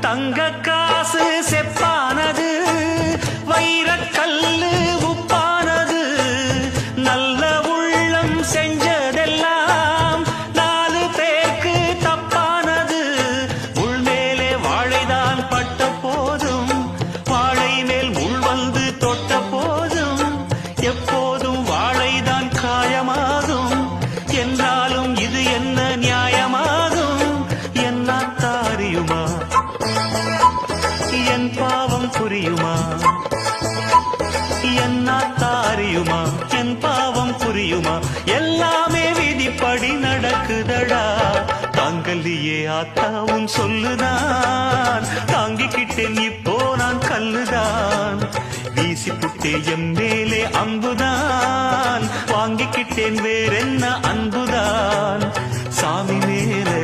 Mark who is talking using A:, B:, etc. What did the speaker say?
A: தங்க காசு செப்பானது, வைரக்கல்லு உப்பானது. நல்ல உள்ளம் செஞ்சதெல்லாம் 4 பேருக்கு தப்பானது. உள்மேலே வாழைதான் பட்ட போதும், வாழை மேல் முள் வந்து தொட்ட போதும், எப்போதும் வாழைதான் காயமாகும். என்றாலும் இது என்ன நியாயமாகும்? என்னாத்தா அறியுமா? என் பாவம் புரியுமா? என்னாத்தா அறியுமா? என் பாவம் புரியுமா? எல்லாமே விதிப்படி நடக்குதடா. தாங்கல்லியே ஆத்தாவும் சொல்லுதான், தாங்கிக்கிட்டேன் இப்போ நான் கல்லுதான். வீசி புட்டே எம் மேலே அம்புதான், வாங்கிக்கிட்டேன் வேறென்ன அன்புதான். சாமி மேலே